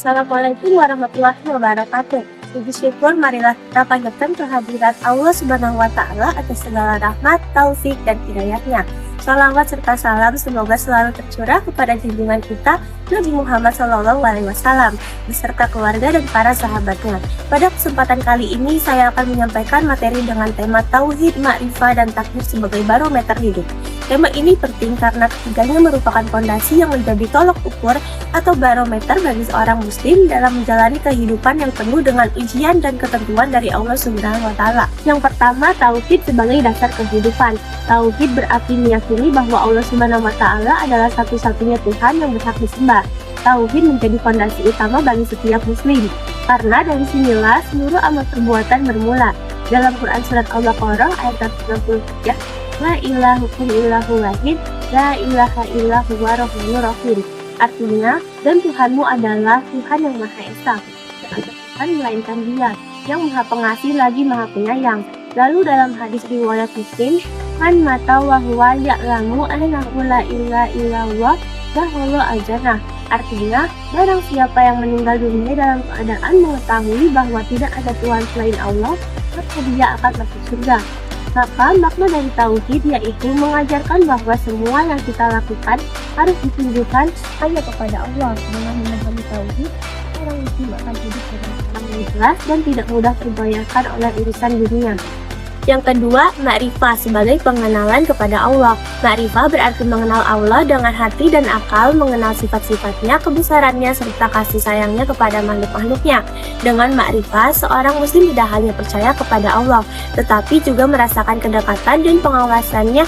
Assalamualaikum warahmatullahi wabarakatuh. Puji syukur marilah kita panjatkan kehadirat Allah Subhanahu wa Ta'ala atas segala rahmat, taufik, dan hidayahnya. Salawat serta salam semoga selalu tercurah kepada junjungan kita Nabi Muhammad SAW beserta keluarga dan para sahabatnya. Pada kesempatan kali ini saya akan menyampaikan materi dengan tema Tauhid, Ma'rifah, dan Takdir sebagai barometer hidup. Tema ini penting karena ketiganya merupakan fondasi yang menjadi tolok ukur atau barometer bagi seorang muslim dalam menjalani kehidupan yang penuh dengan ujian dan ketentuan dari Allah Subhanahu wa Ta'ala. Yang pertama, tauhid sebagai dasar kehidupan. Tauhid berarti meyakini bahwa Allah Subhanahu wa Ta'ala adalah satu-satunya Tuhan yang berhak disembah. Tauhid menjadi fondasi utama bagi setiap muslim. Karena dari sinilah seluruh amal perbuatan bermula. Dalam Quran surat Al-Baqarah ayat 63, La ilaha illahu wahid, la ilaha illahu warahmanur rahim. Artinya, dan Tuhanmu adalah Tuhan yang Maha Esa. Tidak ada Tuhan melainkan Dia, yang Maha Pengasih lagi Maha Penyayang. Lalu dalam hadis riwayat Muslim, Man mata wa huwa ya'lamu annahu la ilaha illallah bahwa al-jannah. Artinya, barang siapa yang meninggal dunia dalam keadaan mengetahui bahwa tidak ada Tuhan selain Allah, maka dia akan masuk surga. Maka makna dari tauhid yaitu mengajarkan bahwa semua yang kita lakukan harus ditujukan hanya kepada Allah. Dengan memahami tauhid, orang muslim akan hidup dengan tenang yang jelas dan tidak mudah terbayarkan oleh urusan dunia. Yang kedua, ma'rifah sebagai pengenalan kepada Allah. Ma'rifah berarti mengenal Allah dengan hati dan akal, mengenal sifat-sifatnya, kebesarannya, serta kasih sayangnya kepada makhluk-makhluknya. Dengan ma'rifah, seorang muslim tidak hanya percaya kepada Allah, tetapi juga merasakan kedekatan dan pengawasannya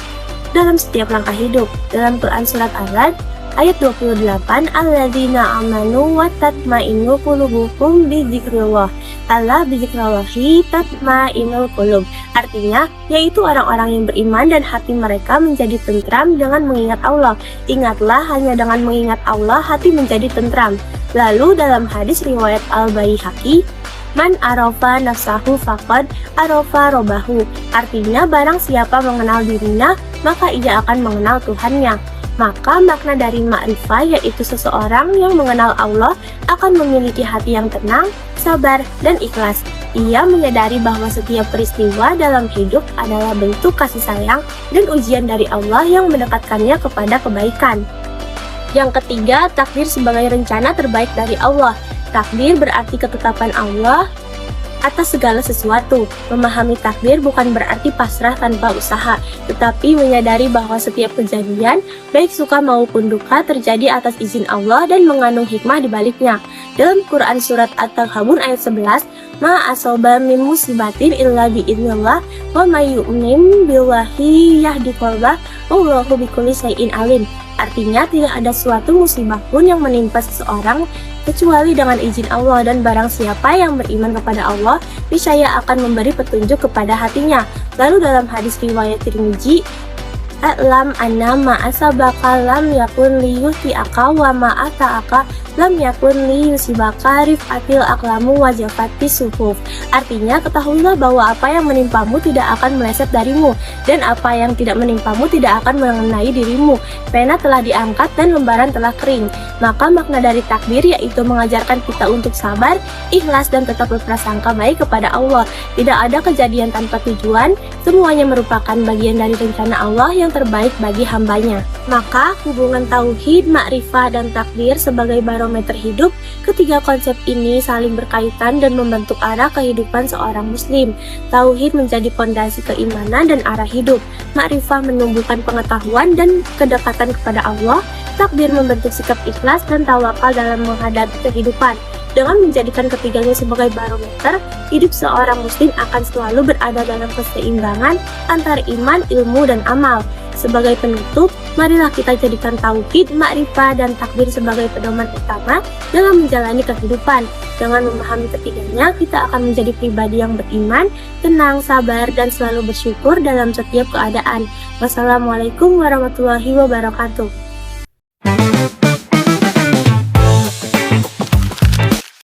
dalam setiap langkah hidup. Dalam Quran surat Ar-Ra'd ayat 28, alladzina amanu wa tatma'innu qulubuhum bi dzikrillah. Allah bi dzikrillahi tatma'innul qulub. Artinya, yaitu orang-orang yang beriman dan hati mereka menjadi tentram dengan mengingat Allah. Ingatlah, hanya dengan mengingat Allah hati menjadi tentram. Lalu dalam hadis riwayat Al-Baihaqi, Man arafa nafsahu faqad arafa robahu. Artinya, barang siapa mengenal dirinya, maka ia akan mengenal Tuhannya. Maka makna dari ma'rifah yaitu seseorang yang mengenal Allah akan memiliki hati yang tenang, sabar, dan ikhlas. Ia menyadari bahwa setiap peristiwa dalam hidup adalah bentuk kasih sayang dan ujian dari Allah yang mendekatkannya kepada kebaikan. Yang ketiga, takdir sebagai rencana terbaik dari Allah. Takdir berarti ketetapan Allah atas segala sesuatu. Memahami takdir bukan berarti pasrah tanpa usaha, tetapi menyadari bahwa setiap kejadian, baik suka maupun duka, terjadi atas izin Allah dan mengandung hikmah di baliknya. Dalam Quran surat At-Taghabun ayat 11, Ma asoba min musibatin illa bi'idnillah wa may yu'min billahi yahdi qalbah wallahu bikulli syai'in alim. Artinya, tidak ada suatu musibah pun yang menimpa seseorang kecuali dengan izin Allah, dan barang siapa yang beriman kepada Allah niscaya akan memberi petunjuk kepada hatinya. Lalu dalam hadis riwayat Tirmidzi, A'lam anna ma'asabaka lam yakun liyuhti'aka wa ma'ata'aka lam yakun liyusibaka rif'atil aklamu wa jafatis suhuf. Artinya, ketahuilah bahwa apa yang menimpamu tidak akan meleset darimu, dan apa yang tidak menimpamu tidak akan mengenai dirimu. Pena telah diangkat dan lembaran telah kering. Maka makna dari takdir yaitu mengajarkan kita untuk sabar, ikhlas, dan tetap berprasangka baik kepada Allah. Tidak ada kejadian tanpa tujuan, semuanya merupakan bagian dari rencana Allah yang terbaik bagi hambanya. Maka hubungan tauhid, ma'rifah, dan takdir sebagai barometer hidup, ketiga konsep ini saling berkaitan dan membentuk arah kehidupan seorang muslim. Tauhid menjadi fondasi keimanan dan arah hidup. Ma'rifah menumbuhkan pengetahuan dan kedekatan kepada Allah. Takdir membentuk sikap ikhlas dan tawakal dalam menghadapi kehidupan. Dengan menjadikan ketiganya sebagai barometer, hidup seorang muslim akan selalu berada dalam keseimbangan antara iman, ilmu, dan amal. Sebagai penutup, marilah kita jadikan tauhid, ma'rifah, dan takdir sebagai pedoman utama dalam menjalani kehidupan. Dengan memahami ketiganya, kita akan menjadi pribadi yang beriman, tenang, sabar, dan selalu bersyukur dalam setiap keadaan. Wassalamualaikum warahmatullahi wabarakatuh.